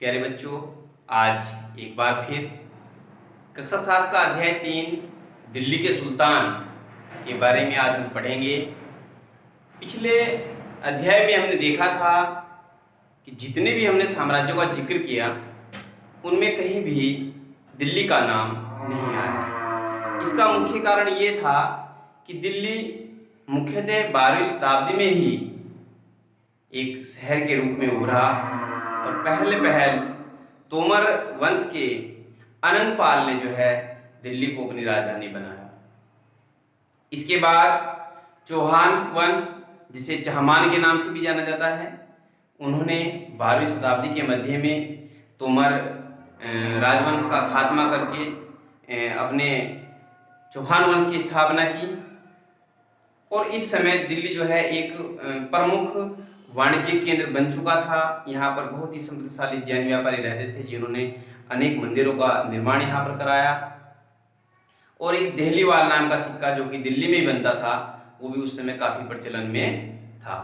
प्यारे बच्चों, आज एक बार फिर कक्षा 7 का अध्याय 3 दिल्ली के सुल्तान के बारे में आज हम पढ़ेंगे। पिछले अध्याय में हमने देखा था कि जितने भी हमने साम्राज्यों का जिक्र किया उनमें कहीं भी दिल्ली का नाम नहीं आया। इसका मुख्य कारण ये था कि दिल्ली मुख्यतः 12वीं शताब्दी में ही एक शहर के रूप में उभरा और पहल तोमर वंश के अनंग पाल ने जो है दिल्ली को अपनी राजधानी बनाया। इसके बाद चौहान वंश, जिसे चहमान के नाम से भी जाना जाता है, उन्होंने 12वीं शताब्दी के मध्य में तोमर राजवंश का खात्मा करके अपने चौहान वंश की स्थापना की और इस समय दिल्ली जो है एक प्रमुख वाणिज्यिक केंद्र बन चुका था। यहाँ पर बहुत ही समृद्धशाली जैन व्यापारी रहते थे जिन्होंने अनेक मंदिरों का निर्माण यहाँ पर कराया और एक देहलीवाल नाम का सिक्का जो कि दिल्ली में ही बनता था वो भी उस समय काफी प्रचलन में था।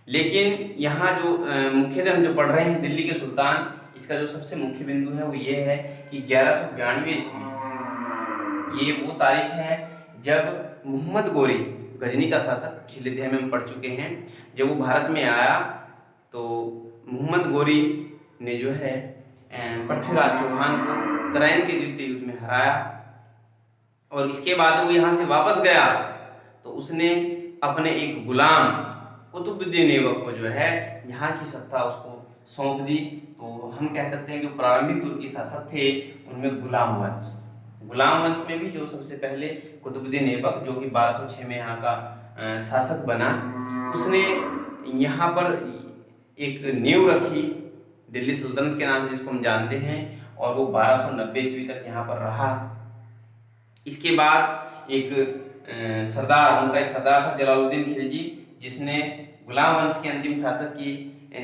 लेकिन यहाँ जो मुख्यतः हम जो पढ़ रहे हैं दिल्ली के सुल्तान, इसका जो सबसे मुख्य बिंदु है वो ये है कि 1192 ईस्वी ये वो तारीख है जब मोहम्मद गोरी, गजनी का शासक, पिछले अध्याय में हम पढ़ चुके हैं, जब वो भारत में आया तो मोहम्मद गोरी ने जो है पृथ्वीराज चौहान को तराइन के द्वितीय युद्ध में हराया और इसके बाद वो यहाँ से वापस गया तो उसने अपने एक गुलाम कुतुबुद्दीन ऐबक को जो है यहाँ की सत्ता उसको सौंप दी। तो हम कह सकते हैं कि प्रारंभिक तुर्की शासक थे उनमें गुलाम वंश में भी जो सबसे पहले कुतुबुद्दीन ऐबक जो कि 1206 में यहाँ का शासक बना, उसने यहाँ पर एक नींव रखी दिल्ली सल्तनत के नाम से जिसको हम जानते हैं और वो 1290 ईस्वी तक यहाँ पर रहा। इसके बाद एक उनका एक सरदार था जलालुद्दीन खिलजी, जिसने गुलाम वंश के अंतिम शासक की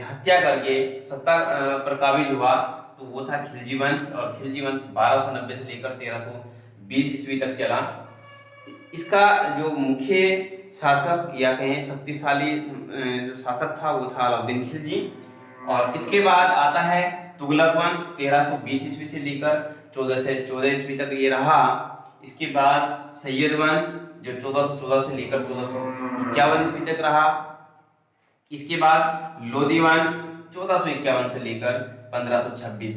हत्या करके सत्ता पर काबिज हुआ, तो वो था खिलजी वंश और खिलजी वंश 1290 से लेकर 1320 ईस्वी तक चला। इसका जो मुख्य शासक या कहें शक्तिशाली जो शासक था वो था अलाउद्दीन खिलजी। और इसके बाद आता है तुगलक वंश, 1320 ईस्वी से लेकर 1414 ईस्वी तक ये रहा। इसके बाद सैयद वंश जो 1414 से लेकर 1451 ईस्वी तक रहा। इसके बाद लोधी वंश 1451 से लेकर 1526,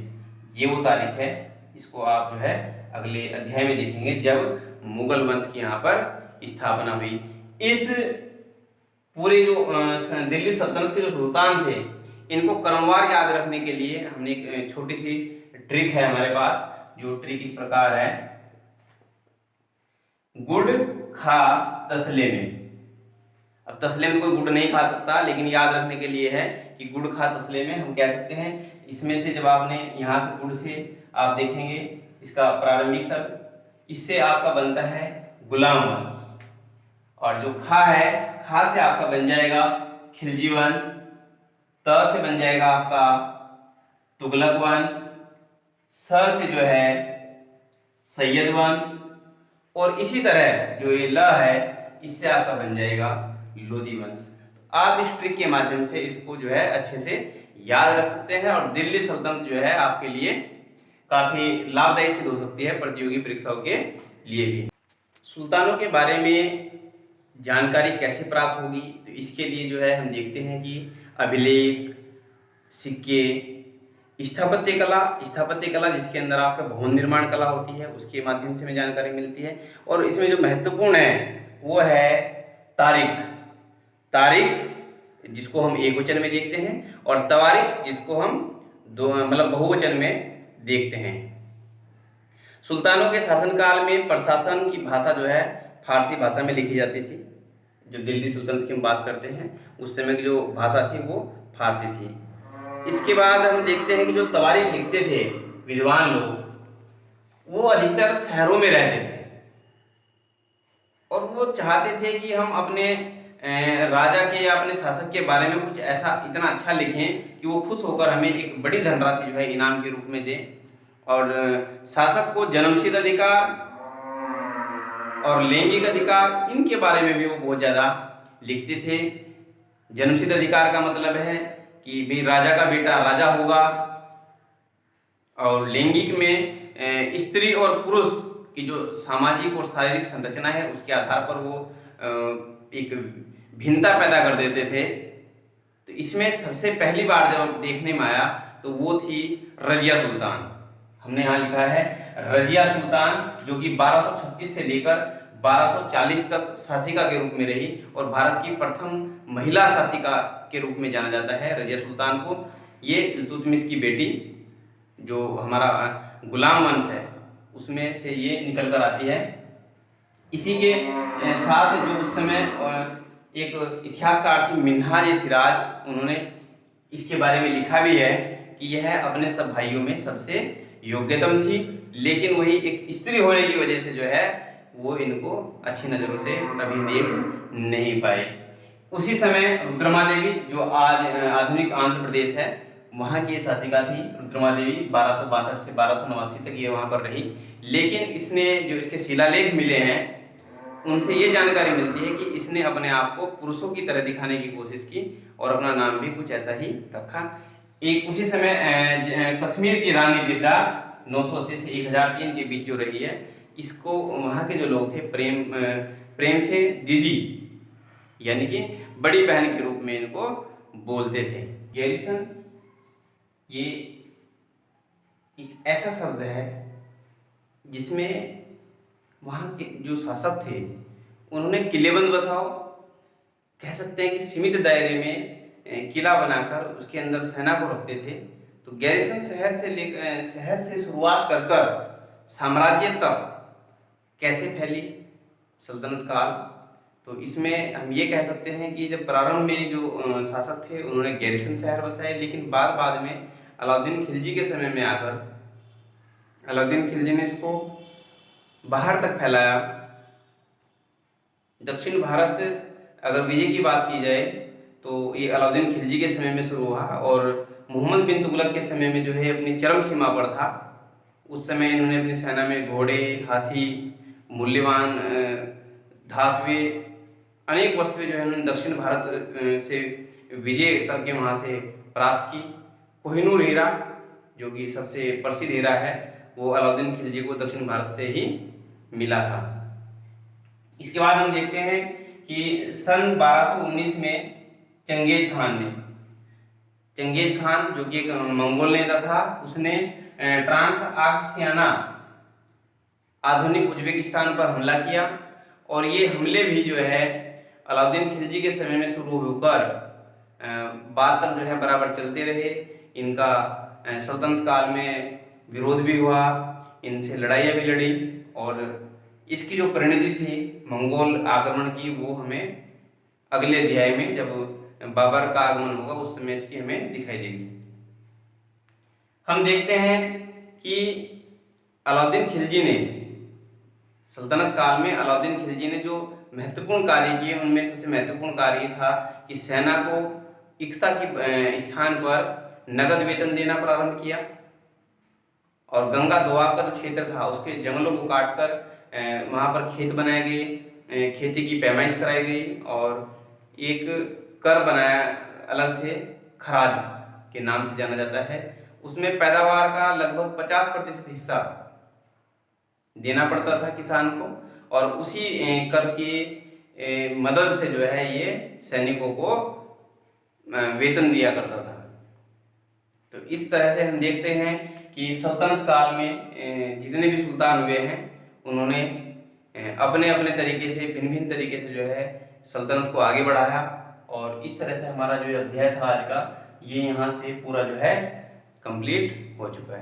ये वो तारीख है। इसको आप जो है अगले अध्याय में देखेंगे जब मुगल वंश की यहाँ पर स्थापना हुई। इस पूरे जो दिल्ली सल्तनत के जो सुल्तान थे इनको क्रमवार याद रखने के लिए हमने एक छोटी सी ट्रिक है हमारे पास, जो ट्रिक इस प्रकार है। गुड़ खा तसले में। अब तसले में कोई गुड़ नहीं खा सकता, लेकिन याद रखने के लिए है कि गुड़ खा तसले में हम कह सकते हैं। इसमें से जब आपने यहाँ से गुड़ से आप देखेंगे इसका प्रारंभिक शब्द, इससे आपका बनता है गुलाम वंश और जो खा है, खा से आपका बन जाएगा खिलजी वंश, त से बन जाएगा आपका तुगलक वंश, स से जो है सैयद वंश और इसी तरह जो ये ल है इससे आपका बन जाएगा लोधी वंश। आप इस ट्रिक के माध्यम से इसको जो है अच्छे से याद रख सकते हैं और दिल्ली सल्तनत जो है आपके लिए काफी लाभदायी सिद्ध हो सकती है प्रतियोगी परीक्षाओं के लिए भी। सुल्तानों के बारे में जानकारी कैसे प्राप्त होगी, तो इसके लिए जो है हम देखते हैं कि अभिलेख, सिक्के, स्थापत्य कला जिसके अंदर आपका भवन निर्माण कला होती है, उसके माध्यम से हमें जानकारी मिलती है। और इसमें जो महत्वपूर्ण है वो है तारीख जिसको हम एक वचन में देखते हैं और तवारीख जिसको हम दो मतलब बहुवचन में देखते हैं। सुल्तानों के शासनकाल में प्रशासन की भाषा जो है फारसी भाषा में लिखी जाती थी। जो दिल्ली सुल्तनत की हम बात करते हैं उस समय की जो भाषा थी वो फारसी थी। इसके बाद हम देखते हैं कि जो तवारीख लिखते थे विद्वान लोग, वो अधिकतर शहरों में रहते थे और वो चाहते थे कि हम अपने राजा के या अपने शासक के बारे में कुछ ऐसा इतना अच्छा लिखें कि वो खुश होकर हमें एक बड़ी धनराशि जो है इनाम के रूप में दे। और शासक को जन्मसिद्ध अधिकार और लैंगिक अधिकार इनके बारे में भी वो बहुत ज़्यादा लिखते थे। जन्मसिद्ध अधिकार का मतलब है कि भाई राजा का बेटा राजा होगा और लैंगिक में स्त्री और पुरुष की जो सामाजिक और शारीरिक संरचना है उसके आधार पर वो एक भिन्नता पैदा कर देते थे। तो इसमें सबसे पहली बार जब देखने में आया तो वो थी रजिया सुल्तान। हमने यहाँ लिखा है रजिया सुल्तान, जो कि 1236 से लेकर 1240 तक शासिका के रूप में रही और भारत की प्रथम महिला शासिका के रूप में जाना जाता है रजिया सुल्तान को। ये इल्तुतमिश की बेटी, जो हमारा गुलाम वंश है उसमें से ये निकल कर आती है। इसी के साथ जो उस समय एक इतिहासकार थी मिन्हाज सिराज, उन्होंने इसके बारे में लिखा भी है कि यह अपने सब भाइयों में सबसे योग्यतम थी, लेकिन वही एक स्त्री होने की वजह से जो है वो इनको अच्छी नज़रों से कभी देख नहीं पाए। उसी समय रुद्रमा देवी, जो आज आधुनिक आंध्र प्रदेश है, वहाँ की शासिका थी रुद्रमा देवी। 1262 से 1289 तक ये वहाँ पर रही। लेकिन इसने जो इसके शिलालेख मिले हैं उनसे ये जानकारी मिलती है कि इसने अपने आप को पुरुषों की तरह दिखाने की कोशिश की और अपना नाम भी कुछ ऐसा ही रखा। एक उसी समय कश्मीर की रानी दिद्दा 980 से 1003 के बीच जो रही है, इसको वहाँ के जो लोग थे प्रेम से दीदी यानी कि बड़ी बहन के रूप में इनको बोलते थे। गैरिसन ये एक ऐसा शब्द है जिसमें वहाँ के जो शासक थे उन्होंने किलेबंद बसाओ, कह सकते हैं कि सीमित दायरे में किला बनाकर उसके अंदर सेना को रखते थे। तो गैरिसन शहर से शुरुआत कर कर साम्राज्य तक कैसे फैली सल्तनत काल, तो इसमें हम ये कह सकते हैं कि जब प्रारंभ में जो शासक थे उन्होंने गैरिसन शहर बसाए, लेकिन बाद में अलाउद्दीन खिलजी के समय में आकर अलाउद्दीन खिलजी ने इसको बाहर तक फैलाया। दक्षिण भारत अगर विजय की बात की जाए तो ये अलाउद्दीन खिलजी के समय में शुरू हुआ और मोहम्मद बिन तुगलक के समय में जो है अपनी चरम सीमा पर था। उस समय इन्होंने अपनी सेना में घोड़े, हाथी, मूल्यवान धातुएं, अनेक वस्तुएं जो है उन्होंने दक्षिण भारत से विजय करके वहाँ से प्राप्त की। कोहिनूर हीरा, जो कि सबसे प्रसिद्ध हीरा है, वो अलाउद्दीन खिलजी को दक्षिण भारत से ही मिला था। इसके बाद हम देखते हैं कि सन 1219 में चंगेज खान जो कि एक मंगोल नेता था, उसने ट्रांस आर्सियाना आधुनिक उज्बेकिस्तान पर हमला किया और ये हमले भी जो है अलाउद्दीन खिलजी के समय में शुरू होकर बाद तक जो है बराबर चलते रहे। इनका सल्तनत काल में विरोध भी हुआ, इनसे लड़ाइयाँ भी लड़ी और इसकी जो परिणति थी मंगोल आक्रमण की वो हमें अगले अध्याय में जब बाबर का आगमन होगा उस समय इसकी हमें दिखाई देगी। हम देखते हैं कि अलाउद्दीन खिलजी ने सल्तनत काल में अलाउद्दीन खिलजी ने जो महत्वपूर्ण कार्य किए उनमें सबसे महत्वपूर्ण कार्य ये था कि सेना को इक्ता के स्थान पर नगद वेतन देना प्रारंभ किया और गंगा दोआब का जो क्षेत्र था उसके जंगलों को काटकर वहाँ पर खेत बनाए गए, खेती की पैमाइश कराई गई और एक कर बनाया अलग से, खराज के नाम से जाना जाता है। उसमें पैदावार का लगभग 50% हिस्सा देना पड़ता था किसान को और उसी कर की मदद से जो है ये सैनिकों को वेतन दिया करता था। तो इस तरह से हम देखते हैं कि सल्तनत काल में जितने भी सुल्तान हुए हैं उन्होंने अपने अपने तरीके से भिन्न तरीके से जो है सल्तनत को आगे बढ़ाया और इस तरह से हमारा जो अध्याय था आज का ये यहाँ से पूरा जो है कंप्लीट हो चुका है।